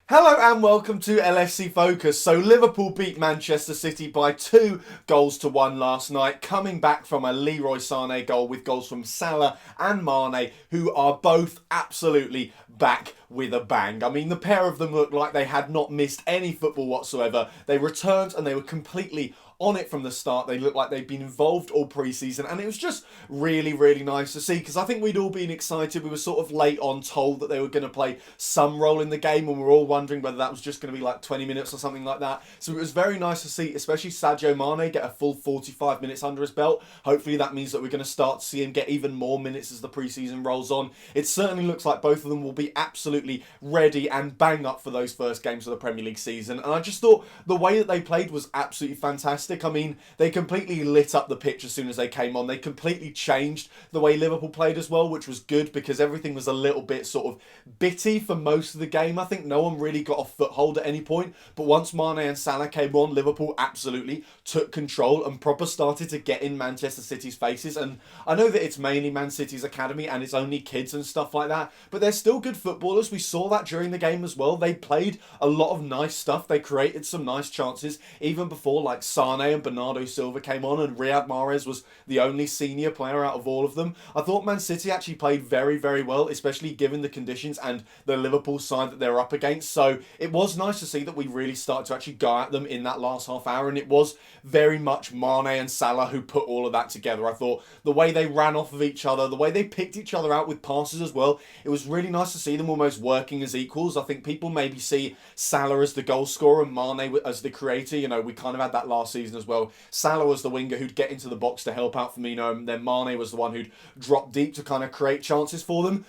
Hello and welcome to LFC Focus. So Liverpool beat Manchester City by 2 goals to 1 last night, coming back from a Leroy Sané goal with goals from Salah and Mane, who are both absolutely back with a bang. I mean, the pair of them looked like they had not missed any football whatsoever. They returned and they were completely on it from the start. They looked like they'd been involved all pre-season, and it was just really nice to see, because I think we'd all been excited. We were sort of late on told that they were going to play some role in the game, and we were all wondering whether that was just going to be like 20 minutes or something like that. So it was very nice to see, especially Sadio Mane get a full 45 minutes under his belt. Hopefully that means that we're going to start to see him get even more minutes as the pre-season rolls on. It certainly looks like both of them will be absolutely ready and bang up for those first games of the Premier League season, and I just thought the way that they played was absolutely fantastic. I mean, they completely lit up the pitch as soon as they came on. They completely changed the way Liverpool played as well, which was good, because everything was a little bit sort of bitty for most of the game. I think no one really got a foothold at any point, but once Mane and Salah came on, Liverpool absolutely took control and proper started to get in Manchester City's faces. And I know that it's mainly Man City's academy and it's only kids and stuff like that, but they're still good footballers. We saw that during the game as well. They played a lot of nice stuff. They created some nice chances even before, like Sane and Bernardo Silva came on, and Riyad Mahrez was the only senior player out of all of them. I thought Man City actually played very well, especially given the conditions and the Liverpool side that they're up against. So it was nice to see that we really started to actually go at them in that last half hour, and it was very much Mane and Salah who put all of that together. I thought the way they ran off of each other, the way they picked each other out with passes as well, it was really nice to see them almost working as equals. I think people maybe see Salah as the goal scorer and Mane as the creator. You know, we kind of had that last season as well. Salah was the winger who'd get into the box to help out Firmino, and then Mane was the one who'd drop deep to kind of create chances for them.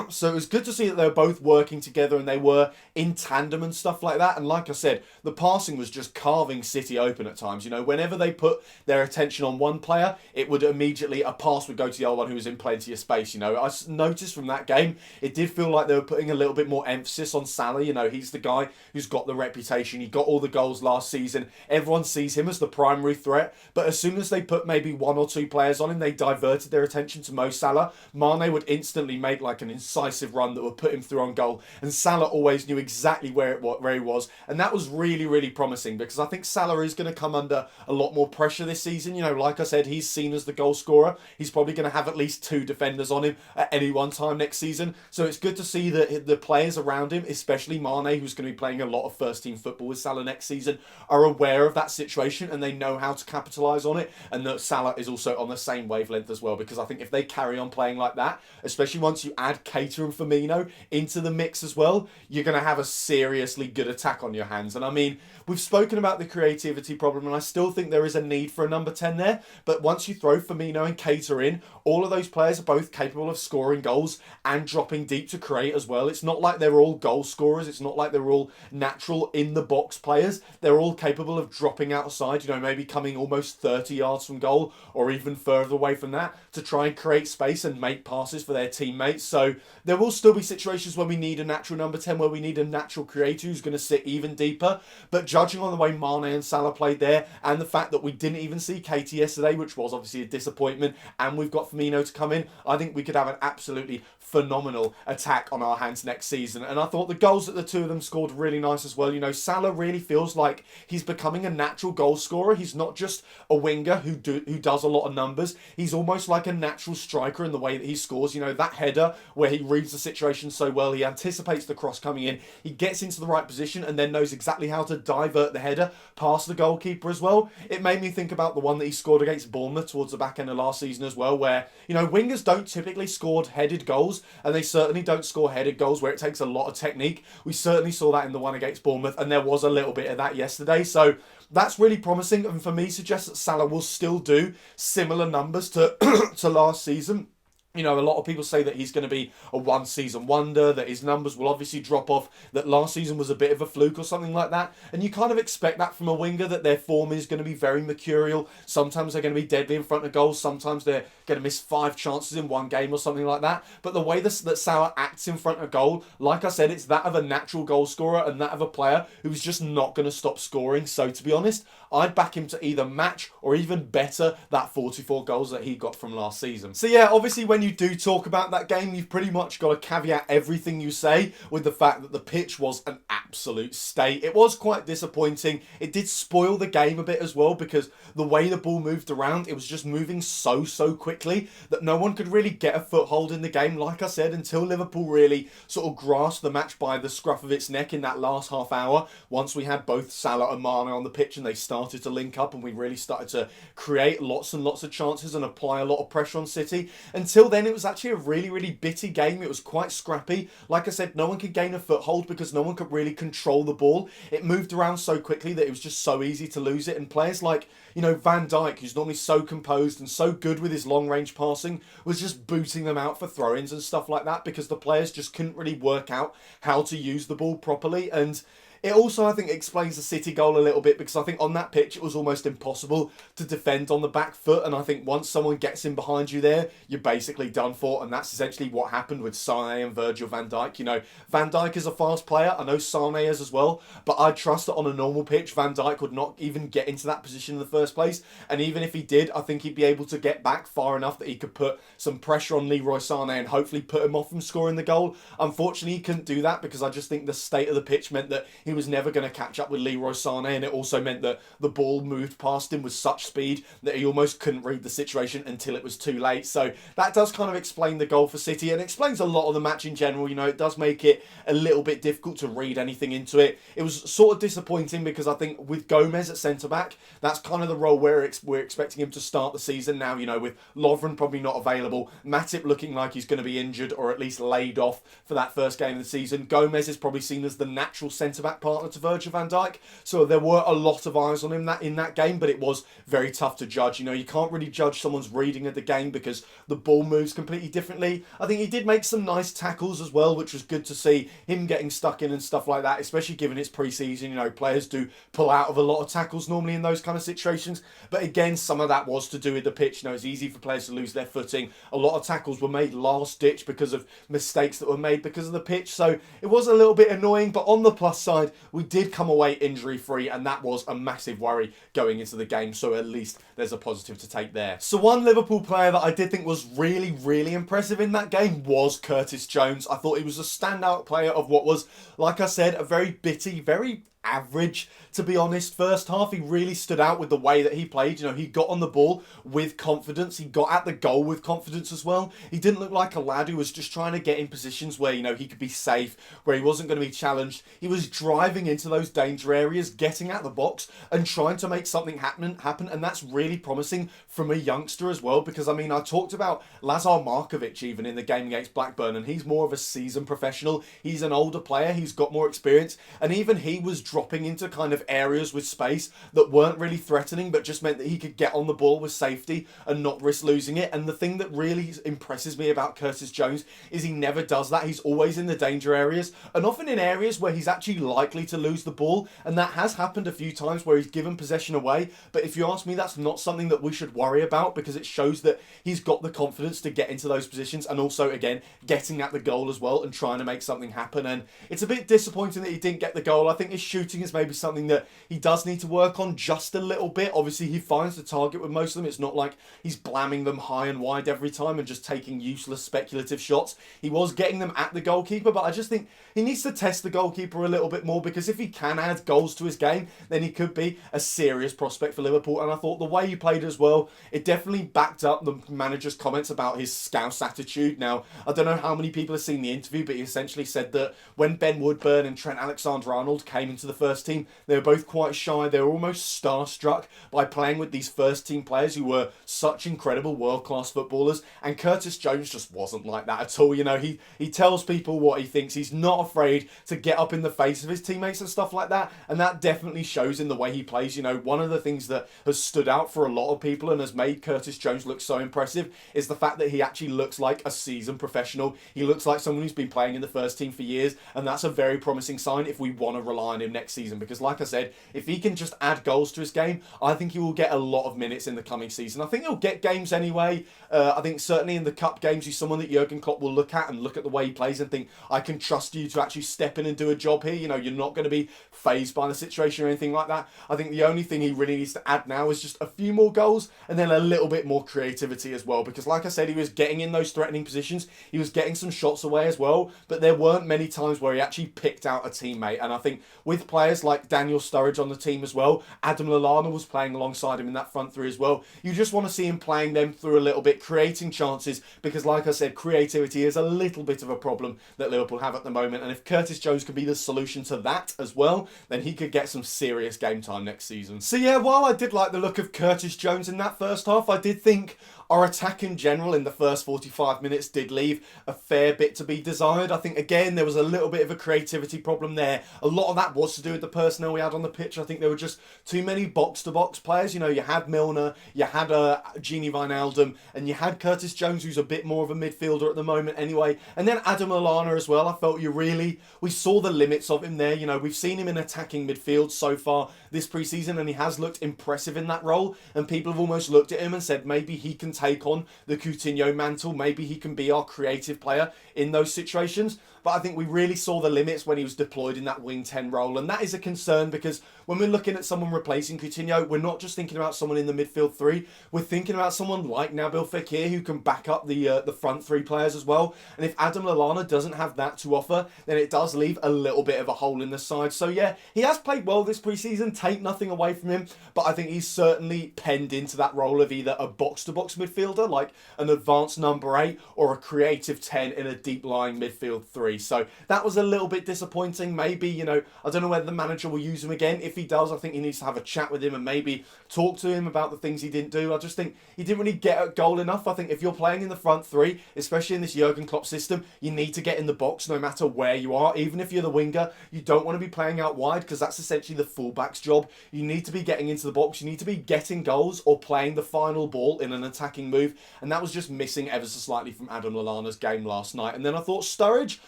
So it was good to see that they were both working together and they were in tandem and stuff like that. And like I said, the passing was just carving City open at times. You know, whenever they put their attention on one player, it would immediately, a pass would go to the other one who was in plenty of space. You know, I noticed from that game, it did feel like they were putting a little bit more emphasis on Salah. You know, he's the guy who's got the reputation. He got all the goals last season. Everyone sees him as the primary threat. But as soon as they put maybe one or two players on him, they diverted their attention to Mo Salah. Mane would instantly make like an incisive run that would put him through on goal, and Salah always knew exactly where he was, and that was really promising, because I think Salah is going to come under a lot more pressure this season. You know, like I said, he's seen as the goal scorer. He's probably going to have at least 2 defenders on him at any one time next season, so it's good to see that the players around him, especially Mane, who's going to be playing a lot of first team football with Salah next season, are aware of that situation and they know how to capitalise on it, and that Salah is also on the same wavelength as well, because I think if they carry on playing like that, especially once you add Keita and Firmino into the mix as well, you're going to have a seriously good attack on your hands. And I mean, we've spoken about the creativity problem, and I still think there is a need for a number 10 there, but once you throw Firmino and Keita in, all of those players are both capable of scoring goals and dropping deep to create as well. It's not like they're all goal scorers. It's not like they're all natural in the box players. They're all capable of dropping outside, you know, maybe coming almost 30 yards from goal or even further away from that to try and create space and make passes for their teammates. So there will still be situations where we need a natural number 10, where we need a natural creator who's going to sit even deeper. But judging on the way Mane and Salah played there, and the fact that we didn't even see Keita yesterday, which was obviously a disappointment, and we've got Firmino to come in, I think we could have an absolutely phenomenal attack on our hands next season. And I thought the goals that the two of them scored really nice as well. You know, Salah really feels like he's becoming a natural goal scorer. He's not just a winger who does a lot of numbers. He's almost like a natural striker in the way that he scores. You know, that header where he reads the situation so well, he anticipates the cross coming in, he gets into the right position and then knows exactly how to divert the header past the goalkeeper as well. It made me think about the one that he scored against Bournemouth towards the back end of last season as well, where, you know, wingers don't typically score headed goals, and they certainly don't score headed goals where it takes a lot of technique. We certainly saw that in the one against Bournemouth, and there was a little bit of that yesterday. So that's really promising, and for me suggests that Salah will still do similar numbers to to last season. You know, a lot of people say that he's going to be a one-season wonder, that his numbers will obviously drop off, that last season was a bit of a fluke or something like that. And you kind of expect that from a winger, that their form is going to be very mercurial. Sometimes they're going to be deadly in front of goals. Sometimes they're going to miss 5 chances in one game or something like that. But the way that Salah acts in front of goal, like I said, it's that of a natural goal scorer and that of a player who's just not going to stop scoring. So to be honest, I'd back him to either match or even better that 44 goals that he got from last season. So yeah, obviously when you do talk about that game, you've pretty much got to caveat everything you say with the fact that the pitch was an absolute state. It was quite disappointing. It did spoil the game a bit as well, because the way the ball moved around, it was just moving so quickly that no one could really get a foothold in the game, like I said, until Liverpool really sort of grasped the match by the scruff of its neck in that last half hour. Once we had both Salah and Mane on the pitch and they started to link up and we really started to create lots and lots of chances and apply a lot of pressure on City. Until then, it was actually a really bitty game. It was quite scrappy. Like I said, no one could gain a foothold because no one could really control the ball. It moved around so quickly that it was just so easy to lose it. And players like, Van Dijk, who's normally so composed and so good with his long-range passing, was just booting them out for throw-ins and stuff like that because the players just couldn't really work out how to use the ball properly. And it also, I think, explains the City goal a little bit, because I think on that pitch it was almost impossible to defend on the back foot, and I think once someone gets in behind you there, you're basically done for, and that's essentially what happened with Sané and Virgil van Dijk. Van Dijk is a fast player, I know Sané is as well, but I trust that on a normal pitch, Van Dijk would not even get into that position in the first place, and even if he did, I think he'd be able to get back far enough that he could put some pressure on Leroy Sané and hopefully put him off from scoring the goal. Unfortunately, he couldn't do that because I just think the state of the pitch meant that he was never going to catch up with Leroy Sané, and it also meant that the ball moved past him with such speed that he almost couldn't read the situation until it was too late. So that does kind of explain the goal for City, and explains a lot of the match in general. It does make it a little bit difficult to read anything into it. It was sort of disappointing because I think with Gomez at centre-back, that's kind of the role we're expecting him to start the season now, with Lovren probably not available, Matip looking like he's going to be injured or at least laid off for that first game of the season. Gomez is probably seen as the natural centre-back partner to Virgil van Dijk, so there were a lot of eyes on him in that game, but it was very tough to judge. You can't really judge someone's reading of the game because the ball moves completely differently. I think he did make some nice tackles as well, which was good to see him getting stuck in and stuff like that, especially given it's pre-season. Players do pull out of a lot of tackles normally in those kind of situations, but again, some of that was to do with the pitch. It's easy for players to lose their footing. A lot of tackles were made last ditch because of mistakes that were made because of the pitch, so it was a little bit annoying. But on the plus side, we did come away injury free, and that was a massive worry going into the game, so at least there's a positive to take there. So one Liverpool player that I did think was really impressive in that game was Curtis Jones. I thought he was a standout player of what was, like I said, a very bitty, very average, to be honest, first half. He really stood out with the way that he played. He got on the ball with confidence. He got at the goal with confidence as well. He didn't look like a lad who was just trying to get in positions where, he could be safe, where he wasn't going to be challenged. He was driving into those danger areas, getting at the box and trying to make something happen, and that's really promising from a youngster as well, because, I talked about Lazar Markovic even in the game against Blackburn, and he's more of a seasoned professional. He's an older player. He's got more experience, and even he was dropping into kind of areas with space that weren't really threatening, but just meant that he could get on the ball with safety and not risk losing it. And the thing that really impresses me about Curtis Jones is he never does that. He's always in the danger areas, and often in areas where he's actually likely to lose the ball, and that has happened a few times where he's given possession away. But if you ask me, that's not something that we should worry about, because it shows that he's got the confidence to get into those positions, and also, again, getting at the goal as well and trying to make something happen. And it's a bit disappointing that he didn't get the goal. I think his shooting is maybe something that he does need to work on just a little bit. Obviously, he finds the target with most of them. It's not like he's blamming them high and wide every time and just taking useless speculative shots. He was getting them at the goalkeeper, but I just think he needs to test the goalkeeper a little bit more, because if he can add goals to his game, then he could be a serious prospect for Liverpool. And I thought the way he played as well, it definitely backed up the manager's comments about his Scouse attitude. Now, I don't know how many people have seen the interview, but he essentially said that when Ben Woodburn and Trent Alexander-Arnold came into the first team, they were both quite shy. They were almost starstruck by playing with these first team players who were such incredible world-class footballers, and Curtis Jones just wasn't like that at all. He tells people what he thinks. He's not afraid to get up in the face of his teammates and stuff like that, and that definitely shows in the way he plays. One of the things that has stood out for a lot of people and has made Curtis Jones look so impressive is the fact that he actually looks like a seasoned professional. He looks like someone who's been playing in the first team for years, and that's a very promising sign if we want to rely on him next season, because like I said, if he can just add goals to his game, I think he will get a lot of minutes in the coming season. I think he'll get games anyway. I think certainly in the cup games, he's someone that Jurgen Klopp will look at and look at the way he plays and think, I can trust you to actually step in and do a job here. You know, you're not going to be phased by the situation or anything like that. I think the only thing he really needs to add now is just a few more goals and then a little bit more creativity as well, because like I said, he was getting in those threatening positions, he was getting some shots away as well, but there weren't many times where he actually picked out a teammate. And I think with players like Daniel Sturridge on the team as well, Adam Lallana was playing alongside him in that front three as well, you just want to see him playing them through a little bit, creating chances, because like I said, creativity is a little bit of a problem that Liverpool have at the moment, and if Curtis Jones could be the solution to that as well, then he could get some serious game time next season. So yeah, while I did like the look of Curtis Jones in that first half, I did think our attack in general in the first 45 minutes did leave a fair bit to be desired. I think, again, there was a little bit of a creativity problem there. A lot of that was to do with the personnel we had on the pitch. I think there were just too many box-to-box players. You know, you had Milner, you had Gini Wijnaldum, and you had Curtis Jones, who's a bit more of a midfielder at the moment anyway. And then Adam Lallana as well. I felt we saw the limits of him there. You know, we've seen him in attacking midfield so far this pre-season, and he has looked impressive in that role. And people have almost looked at him and said maybe he can take on the Coutinho mantle. Maybe he can be our creative player in those situations. But I think we really saw the limits when he was deployed in that wing 10 role. And that is a concern, because when we're looking at someone replacing Coutinho, we're not just thinking about someone in the midfield three. We're thinking about someone like Nabil Fekir, who can back up the front three players as well. And if Adam Lallana doesn't have that to offer, then it does leave a little bit of a hole in the side. So yeah, he has played well this pre-season. Take nothing away from him. But I think he's certainly penned into that role of either a box-to-box midfielder, like an advanced number 8, or a creative 10 in a deep-lying midfield 3. So that was a little bit disappointing. Maybe, you know, I don't know whether the manager will use him again. If he does, I think he needs to have a chat with him and maybe talk to him about the things he didn't do. I just think he didn't really get a goal enough. I think if you're playing in the front three, especially in this Jurgen Klopp system, you need to get in the box no matter where you are. Even if you're the winger, you don't want to be playing out wide, because that's essentially the fullback's job. You need to be getting into the box. You need to be getting goals or playing the final ball in an attacking move. And that was just missing ever so slightly from Adam Lallana's game last night. And then I thought Sturridge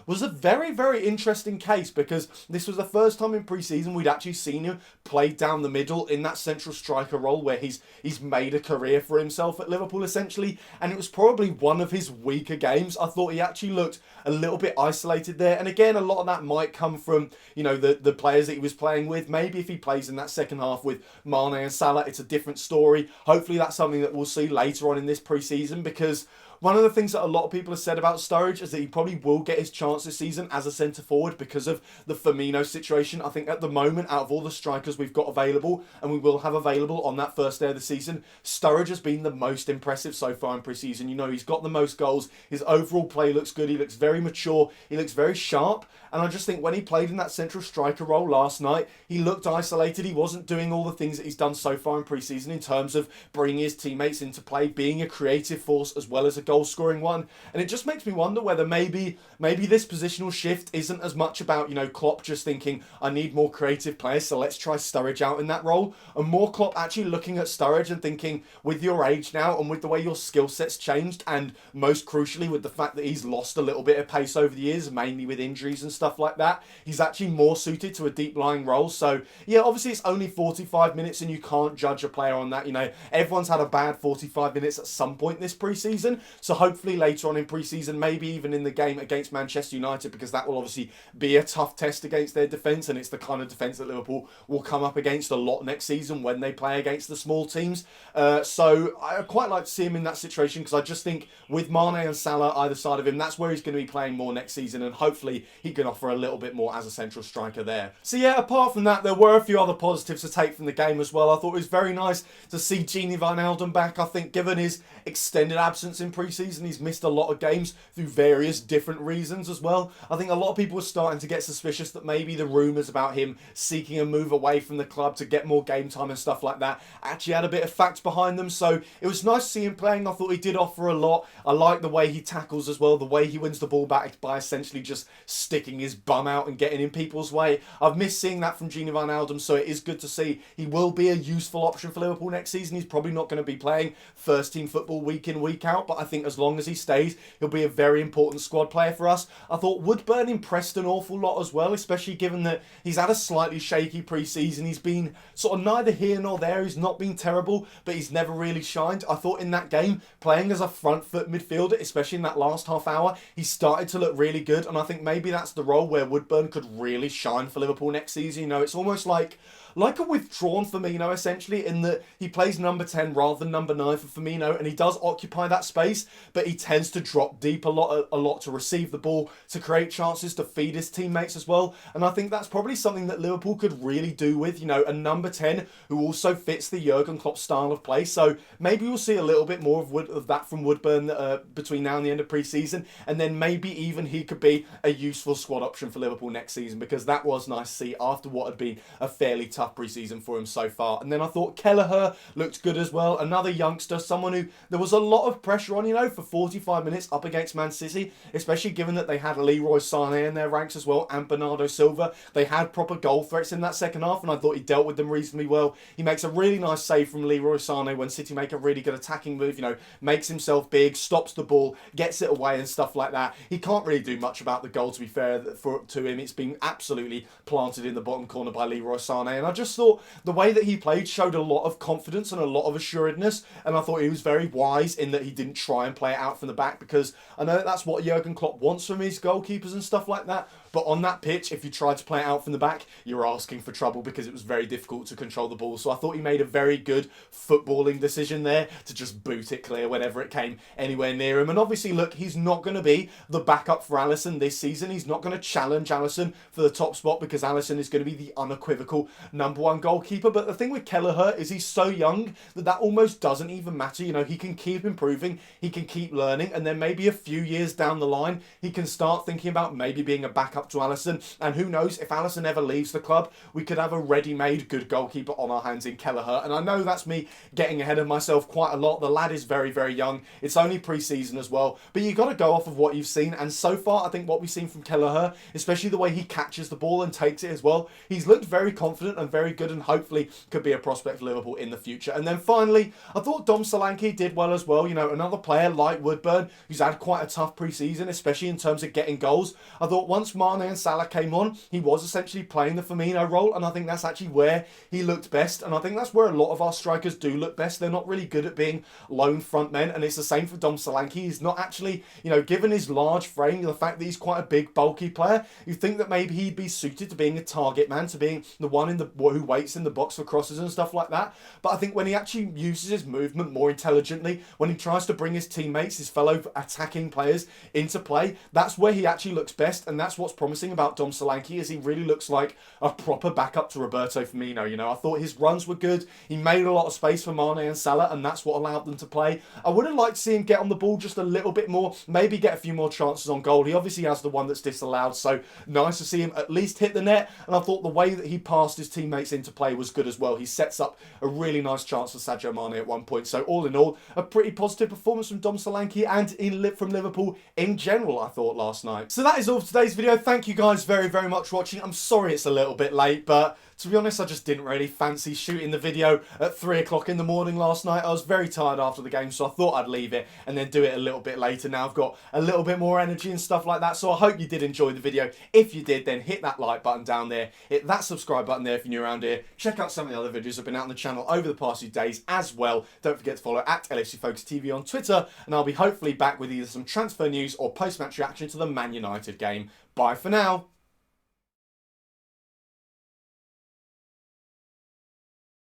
was a very, very interesting case, because this was the first time in pre-season we'd actually seen him play down the middle in that central striker role, where he's made a career for himself at Liverpool essentially, and it was probably one of his weaker games. I thought he actually looked a little bit isolated there, and again, a lot of that might come from, you know, the players that he was playing with. Maybe if he plays in that second half with Mane and Salah, it's a different story. Hopefully that's something that we'll see later on in this pre-season, because one of the things that a lot of people have said about Sturridge is that he probably will get his chance this season as a centre-forward because of the Firmino situation. I think at the moment, out of all the strikers we've got available, and we will have available on that first day of the season, Sturridge has been the most impressive so far in pre-season. You know, he's got the most goals. His overall play looks good. He looks very mature. He looks very sharp. And I just think when he played in that central striker role last night, he looked isolated. He wasn't doing all the things that he's done so far in pre-season in terms of bringing his teammates into play, being a creative force as well as a goal-scoring one. And it just makes me wonder whether maybe this positional shift isn't as much about, you know, Klopp just thinking, I need more creative players, so let's try Sturridge out in that role. And more Klopp actually looking at Sturridge and thinking, with your age now and with the way your skill set's changed, and most crucially with the fact that he's lost a little bit of pace over the years, mainly with injuries and stuff like that, he's actually more suited to a deep-lying role. So yeah, obviously it's only 45 minutes and you can't judge a player on that. You know, everyone's had a bad 45 minutes at some point this pre-season, so hopefully later on in pre-season, maybe even in the game against Manchester United, because that will obviously be a tough test against their defence, and it's the kind of defence that Liverpool will come up against a lot next season when they play against the small teams. So I quite like to see him in that situation, because I just think with Mane and Salah either side of him, that's where he's going to be playing more next season, and hopefully he can offer a little bit more as a central striker there. So yeah, apart from that, there were a few other positives to take from the game as well. I thought it was very nice to see Gini Wijnaldum back. I think given his extended absence in pre-season, he's missed a lot of games through various different reasons as well. I think a lot of people were starting to get suspicious that maybe the rumours about him seeking a move away from the club to get more game time and stuff like that actually had a bit of facts behind them. So it was nice to see him playing. I thought he did offer a lot. I like the way he tackles as well, the way he wins the ball back by essentially just sticking his bum out and getting in people's way. I've missed seeing that from Gini Wijnaldum, so it is good to see. He will be a useful option for Liverpool next season. He's probably not going to be playing first team football week in, week out, but I think think as long as he stays, he'll be a very important squad player for us. I thought Woodburn impressed an awful lot as well, especially given that he's had a slightly shaky pre-season. He's been sort of neither here nor there. He's not been terrible, but he's never really shined. I thought in that game, playing as a front foot midfielder, especially in that last half hour, he started to look really good, and I think maybe that's the role where Woodburn could really shine for Liverpool next season. You know, it's almost like a withdrawn Firmino, essentially, in that he plays number 10 rather than number 9 for Firmino, and he does occupy that space, but he tends to drop deep a lot to receive the ball, to create chances, to feed his teammates as well. And I think that's probably something that Liverpool could really do with, you know, a number 10 who also fits the Jurgen Klopp style of play. So maybe we'll see a little bit more of that from Woodburn between now and the end of pre-season, and then maybe even he could be a useful squad option for Liverpool next season, because that was nice to see after what had been a fairly tough pre-season for him so far. And then I thought Kelleher looked good as well. Another youngster, someone who there was a lot of pressure on, you know, for 45 minutes up against Man City, especially given that they had Leroy Sané in their ranks as well and Bernardo Silva. They had proper goal threats in that second half, and I thought he dealt with them reasonably well. He makes a really nice save from Leroy Sané when City make a really good attacking move, you know, makes himself big, stops the ball, gets it away and stuff like that. He can't really do much about the goal, to be fair, to him. It's been absolutely planted in the bottom corner by Leroy Sané, and I just thought the way that he played showed a lot of confidence and a lot of assuredness, and I thought he was very wise in that he didn't try and play it out from the back, because I know that's what Jurgen Klopp wants from his goalkeepers and stuff like that, but on that pitch, if you tried to play it out from the back, you're asking for trouble, because it was very difficult to control the ball. So I thought he made a very good footballing decision there to just boot it clear whenever it came anywhere near him. And obviously, look, he's not going to be the backup for Alisson this season. He's not going to challenge Alisson for the top spot, because Alisson is going to be the unequivocal number 1 goalkeeper. But the thing with Kelleher is he's so young that almost doesn't even matter. You know, he can keep improving, he can keep learning, and then maybe a few years down the line, he can start thinking about maybe being a backup to Alisson. And who knows, if Alisson ever leaves the club, we could have a ready-made good goalkeeper on our hands in Kelleher. And I know that's me getting ahead of myself quite a lot. The lad is very, very young. It's only pre-season as well. But you've got to go off of what you've seen. And so far, I think what we've seen from Kelleher, especially the way he catches the ball and takes it as well, he's looked very confident and very good, and hopefully could be a prospect for Liverpool in the future. And then finally, I thought Dom Solanke did well as well. You know, another player like Woodburn who's had quite a tough pre-season, especially in terms of getting goals. I thought once Mane and Salah came on, he was essentially playing the Firmino role, and I think that's actually where he looked best, and I think that's where a lot of our strikers do look best. They're not really good at being lone front men, and it's the same for Dom Solanke. He's not actually, you know, given his large frame, the fact that he's quite a big, bulky player, you think that maybe he'd be suited to being a target man, to being the one who waits in the box for crosses and stuff like that. But I think when he actually uses his movement more intelligently, when he tries to bring his teammates, his fellow attacking players into play, that's where he actually looks best, and that's what's promising about Dom Solanke, is he really looks like a proper backup to Roberto Firmino. You know, I thought his runs were good. He made a lot of space for Mane and Salah, and that's what allowed them to play. I would have liked to see him get on the ball just a little bit more, maybe get a few more chances on goal. He obviously has the one that's disallowed, so nice to see him at least hit the net, and I thought the way that he passed his teammates into play was good as well. He sets up a really nice chance for Sadio Mane at one point. So all in all, a pretty positive performance from Dom Solanke and from Liverpool in general, I thought, last night. So that is all for today's video. Thank you guys very, very much for watching. I'm sorry it's a little bit late, but to be honest, I just didn't really fancy shooting the video at 3 o'clock in the morning last night. I was very tired after the game, so I thought I'd leave it and then do it a little bit later. Now I've got a little bit more energy and stuff like that, so I hope you did enjoy the video. If you did, then hit that like button down there, hit that subscribe button there if you're new around here. Check out some of the other videos that have been out on the channel over the past few days as well. Don't forget to follow at LFC Focus TV on Twitter, and I'll be hopefully back with either some transfer news or post-match reaction to the Man United game. Bye for now.